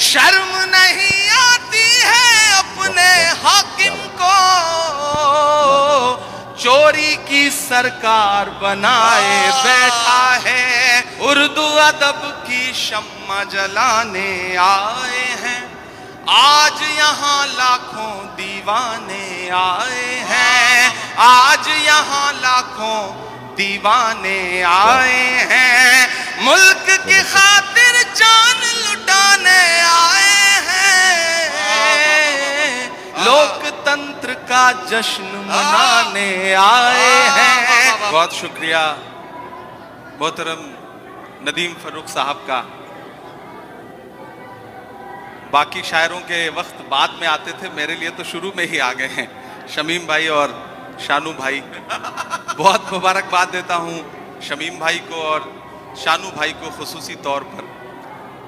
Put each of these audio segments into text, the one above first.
शर्म नहीं आती है अपने हाकिम को, चोरी की सरकार बनाए बैठा है। उर्दू अदब की शम्मा जलाने आए हैं, आज यहाँ लाखों दीवाने आए हैं, आज यहाँ लाखों दीवाने आए हैं। मुल्क की खातिर जान लुटाने आए हैं, लोकतंत्र का जश्न मनाने आए हैं। बहुत शुक्रिया मोहतरम नदीम फरूक साहब का। बाकी शायरों के वक्त बाद में आते थे, मेरे लिए तो शुरू में ही आ गए हैं। शमीम भाई और शानू भाई, बहुत मुबारकबाद देता हूँ शमीम भाई को और शानू भाई को खुसूसी तौर पर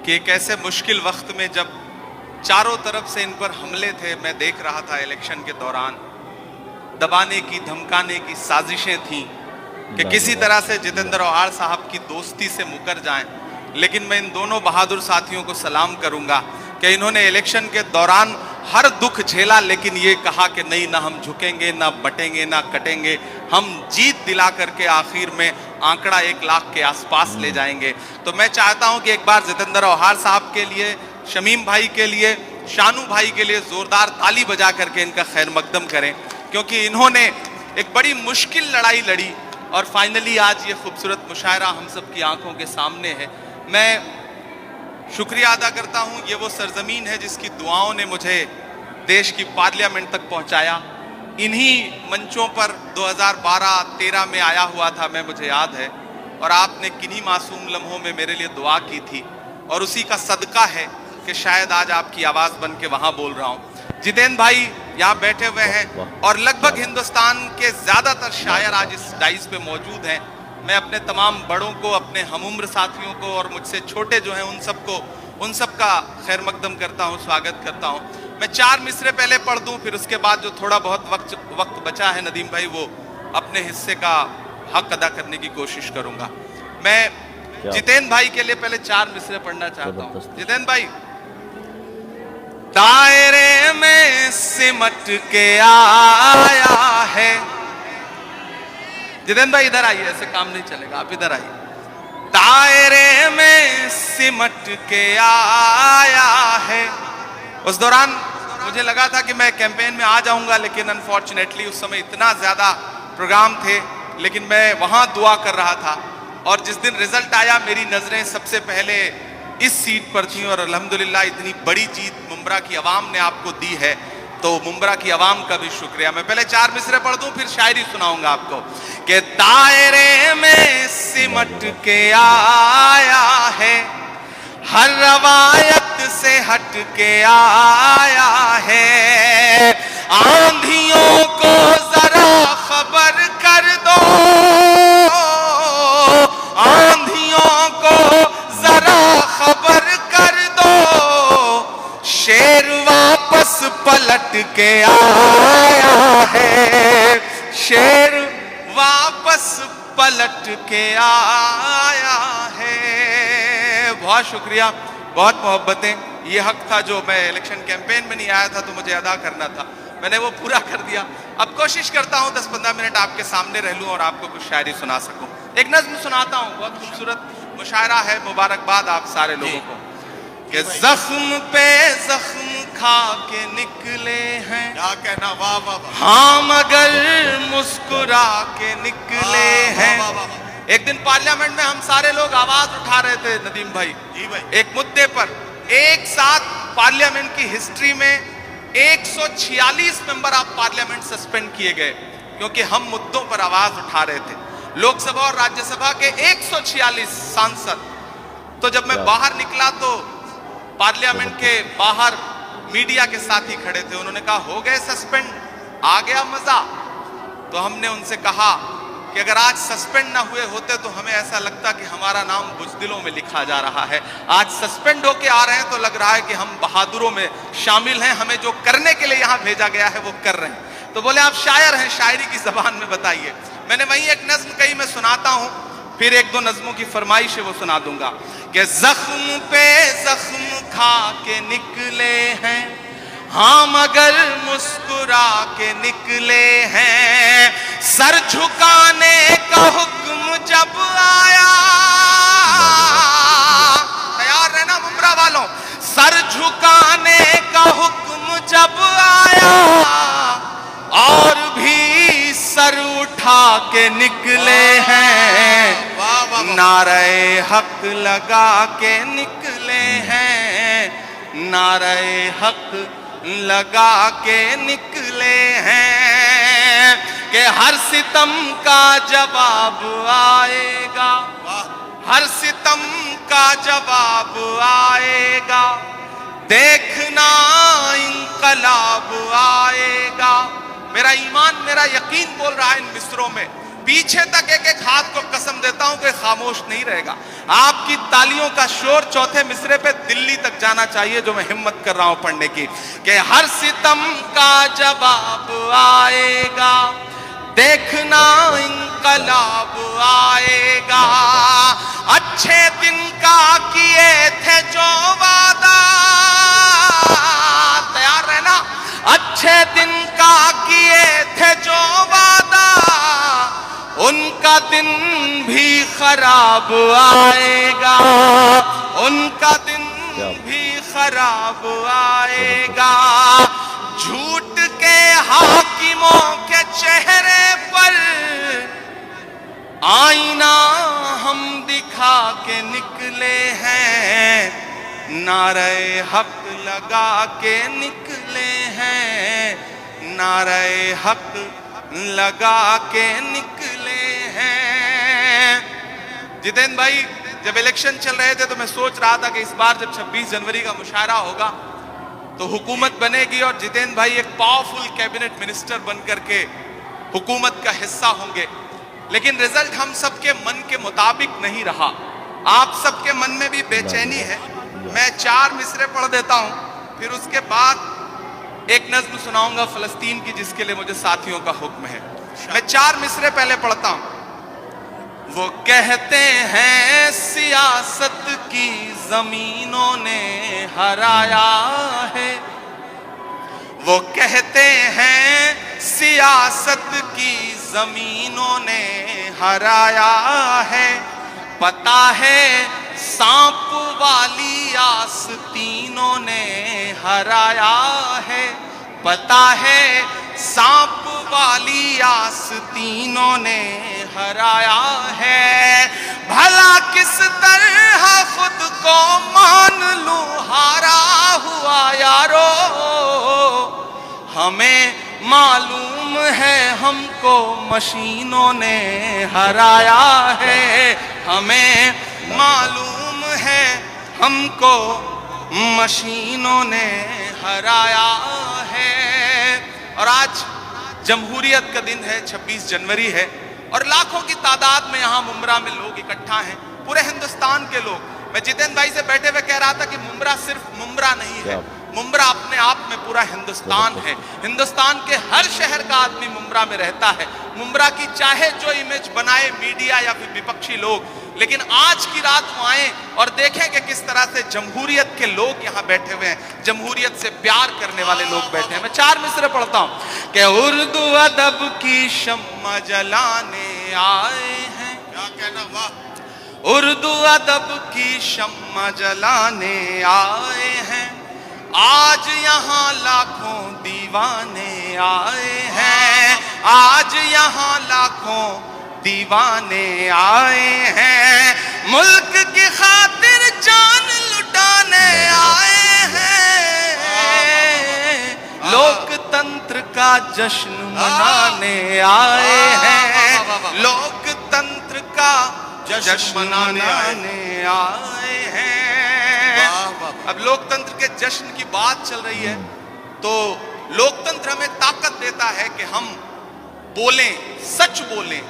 कि एक ऐसे मुश्किल वक्त में जब चारों तरफ से इन पर हमले थे, मैं देख रहा था इलेक्शन के दौरान दबाने की धमकाने की साजिशें थीं कि किसी तरह से जितेंद्र औहार साहब की दोस्ती से मुकर जाएं। लेकिन मैं इन दोनों बहादुर साथियों को सलाम करूंगा कि इन्होंने इलेक्शन के दौरान हर दुख झेला, लेकिन ये कहा कि नहीं, ना हम झुकेंगे, ना बटेंगे, ना कटेंगे, हम जीत दिला करके आखिर में आंकड़ा 1 लाख के आसपास ले जाएंगे। तो मैं चाहता हूं कि एक बार जितेंद्र औहार साहब के लिए, शमीम भाई के लिए, शानू भाई के लिए जोरदार ताली बजा करके इनका खैर मकदम करें, क्योंकि इन्होंने एक बड़ी मुश्किल लड़ाई लड़ी और फाइनली आज ये खूबसूरत मुशायरा हम सब की आंखों के सामने है। मैं शुक्रिया अदा करता हूं, ये वो सरजमीन है जिसकी दुआओं ने मुझे देश की पार्लियामेंट तक पहुंचाया। इन्हीं मंचों पर 2012-13 में आया हुआ था मैं, मुझे याद है, और आपने किन्हीं मासूम लम्हों में मेरे लिए दुआ की थी और उसी का सदका है कि शायद आज आपकी आवाज़ बन के वहाँ बोल रहा हूँ। जितेंद्र भाई यहाँ बैठे हुए हैं और लगभग हिंदुस्तान के ज़्यादातर शायर आज इस डाइस पे मौजूद हैं। मैं अपने तमाम बड़ों को, अपने हमउम्र साथियों को और मुझसे छोटे जो हैं उन सब का खैर मकदम करता हूँ, स्वागत करता हूँ। मैं 4 मिसरे पहले पढ़ दूँ, फिर उसके बाद जो थोड़ा बहुत वक्त बचा है नदीम भाई, वो अपने हिस्से का हक अदा करने की कोशिश करूँगा। मैं जितेंद्र भाई के लिए पहले 4 मिसरे पढ़ना चाहता हूँ। जितेंद्र भाई, दायरे में सिमट के आया है। जितेंद्र भाई इधर आइए, ऐसे काम नहीं चलेगा, आप इधर आइए। दायरे में सिमट के आया है। उस दौरान मुझे लगा था कि मैं कैंपेन में आ जाऊंगा, लेकिन अनफॉर्चुनेटली उस समय इतना ज्यादा प्रोग्राम थे, लेकिन मैं वहां दुआ कर रहा था और जिस दिन रिजल्ट आया मेरी नजरें सबसे पहले इस सीट पर थी और अल्हम्दुलिल्लाह इतनी बड़ी जीत मुंब्रा की आवाम ने आपको दी है, तो मुंब्रा की आवाम का भी शुक्रिया। मैं पहले 4 मिसरे पढ़ दूं, फिर शायरी सुनाऊंगा आपको कि दायरे में सिमट के आया है, हर रवायत से हट के आया है। आंधियों को जरा खबर कर दो, आंधियों को जरा खबर कर दो, शेर वापस पलट के आया है, शेर वापस पलट के आया है। बहुत शुक्रिया, बहुत मोहब्बतें। ये हक था जो मैं इलेक्शन कैंपेन में नहीं आया था तो मुझे अदा करना था, मैंने वो पूरा कर दिया। अब कोशिश करता हूँ 10-15 मिनट आपके सामने रह लूँ और आपको कुछ शायरी सुना सकूँ। एक नज़्म सुनाता हूँ, बहुत खूबसूरत मुशायरा है। मुबारकबाद आप सारे लोगों को कि जख्म पे जख्म खा के निकले हैं, क्या कहना, वाह वाह वाह, हाँ मगर मुस्कुरा के निकले हैं। एक दिन पार्लियामेंट में हम सारे लोग आवाज उठा रहे थे नदीम भाई, जी भाई, एक मुद्दे पर। एक साथ पार्लियामेंट की हिस्ट्री में 146 मेंबर ऑफ पार्लियामेंट सस्पेंड किए गए क्योंकि हम मुद्दों पर आवाज उठा रहे थे। लोकसभा और राज्यसभा के 146 सांसद। तो जब मैं बाहर निकला तो पार्लियामेंट के बाहर मीडिया के साथी खड़े थे, उन्होंने कहा हो गए सस्पेंड, आ गया मजा। तो हमने उनसे कहा कि अगर आज सस्पेंड ना हुए होते तो हमें ऐसा लगता कि हमारा नाम बुज़दिलों में लिखा जा रहा है। आज सस्पेंड होके आ रहे हैं तो लग रहा है कि हम बहादुरों में शामिल हैं, हमें जो करने के लिए यहाँ भेजा गया है वो कर रहे हैं। तो बोले आप शायर हैं, शायरी की जबान में बताइए। मैंने वहीं एक नज्म कही, मैं सुनाता हूँ, फिर एक दो नज्मों की फरमाइश है वो सुना दूंगा कि जख्म पे जख्म खा के निकले हैं हाँ मगर मुस्कुरा के निकले हैं। सर झुकाने का हुक्म जब आया, तैयार रहना मुमरा वालों, सर झुकाने का हुक्म जब आया और भी सर उठा के निकले हैं। नारे हक लगा के निकले हैं, नारे हक लगा के निकले हैं कि हर सितम का जवाब आएगा, हर सितम का जवाब आएगा, देखना इंकलाब आएगा। मेरा ईमान मेरा यकीन बोल रहा है इन मिसरों में, पीछे तक एक एक हाथ को कसम देता हूं कि खामोश नहीं रहेगा। आपकी तालियों का शोर चौथे मिसरे पे दिल्ली तक जाना चाहिए, जो मैं हिम्मत कर रहा हूं पढ़ने की कि हर सितम का जवाब आएगा, देखना इंकलाब आएगा। अच्छे दिन का किए थे जो वादा, तैयार रहना, अच्छे दिन का किए थे जो वादा, उनका दिन भी खराब आएगा, उनका दिन भी खराब आएगा। झूठ के हाकिमों के चेहरे पर आईना हम दिखा के निकले हैं, नारे हक लगा के निकले हैं, नारे हक लगा के निकले हैं। जितेंद्र भाई जब इलेक्शन चल रहे थे तो मैं सोच रहा था कि इस बार जब 26 जनवरी का मुशायरा होगा तो हुकूमत बनेगी और जितेंद्र भाई एक पावरफुल कैबिनेट मिनिस्टर बनकर के हुकूमत का हिस्सा होंगे, लेकिन रिजल्ट हम सबके मन के मुताबिक नहीं रहा। आप सबके मन में भी बेचैनी है। मैं 4 मिसरे पढ़ देता हूं, फिर उसके बाद एक नज्म सुनाऊंगा फलस्तीन की, जिसके लिए मुझे साथियों का हुक्म है। मैं 4 मिसरे पहले पढ़ता हूं। वो कहते हैं सियासत की जमीनों ने हराया है, वो कहते हैं सियासत की जमीनों ने हराया है। पता है सांप वाली आस्तीनों ने हराया है, पता है सांप वाली आस्तीनों ने हराया है। भला किस तरह खुद को मान लूं हारा हुआ यारो, हमें मालूम है हमको मशीनों ने हराया है, हमें मालूम है हमको मशीनों ने हराया है। और आज जमहूरियत का दिन है, 26 जनवरी है और लाखों की तादाद में यहाँ मुमरा में लोग इकट्ठा हैं, पूरे हिंदुस्तान के लोग। मैं जितेंद्र भाई से बैठे हुए कह रहा था कि मुमरा सिर्फ मुमरा नहीं है, मुमरा अपने आप में पूरा हिंदुस्तान है। हिंदुस्तान के हर शहर का आदमी मुमरा में रहता है। मुमरा की चाहे जो इमेज बनाए मीडिया या फिर विपक्षी लोग, लेकिन आज की रात वो आए और देखें कि किस तरह से जमहूरियत के लोग यहाँ बैठे हुए हैं, जमहूरियत से प्यार करने वाले लोग बैठे हैं। मैं 4 मिसरे पढ़ता हूँ कि उर्दू अदब की शम्मा जलाने आए हैं। क्या कहना, वाह। उर्दू अदब की शम्मा जलाने आए हैं, आज यहाँ लाखों दीवाने आए हैं, आज यहाँ लाखों दीवाने आए हैं, मुल्क की खातिर जान लुटाने आए हैं, लोकतंत्र का जश्न मनाने आए हैं, लोकतंत्र का जश्न मनाने आए हैं। अब लोकतंत्र के जश्न की बात चल रही है तो लोकतंत्र हमें ताकत देता है कि हम बोलें, सच बोलें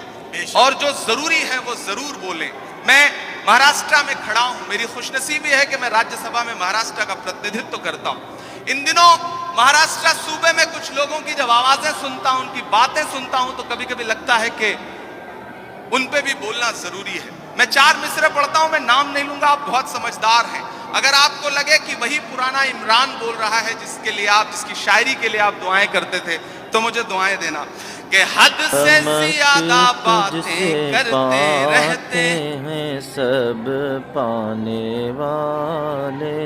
और जो जरूरी है वो जरूर बोलें। मैं महाराष्ट्र में खड़ा हूं, मेरी खुशनसीबी है कि मैं राज्यसभा में महाराष्ट्र का प्रतिनिधित्व करता हूं। इन दिनों महाराष्ट्र सूबे में कुछ लोगों की जब आवाजें सुनता हूं, उनकी बातें सुनता हूं तो कभी कभी लगता है कि उन पे भी बोलना जरूरी है। मैं 4 मिसरे पढ़ता हूं, मैं नाम नहीं लूंगा, आप बहुत समझदार हैं। अगर आपको लगे कि वही पुराना इमरान बोल रहा है जिसके लिए आप, जिसकी शायरी के लिए आप दुआएं करते थे, तो मुझे दुआएं देना कि हद से ज्यादा बातें करते रहते हैं सब पाने वाले,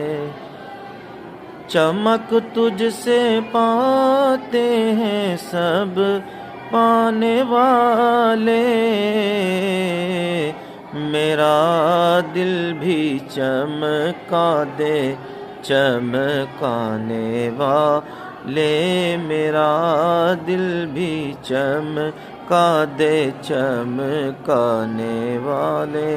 चमक तुझसे पाते हैं सब पाने वाले, मेरा दिल भी चमका दे चमकाने वाले, मेरा दिल भी चमका दे चमकाने वाले।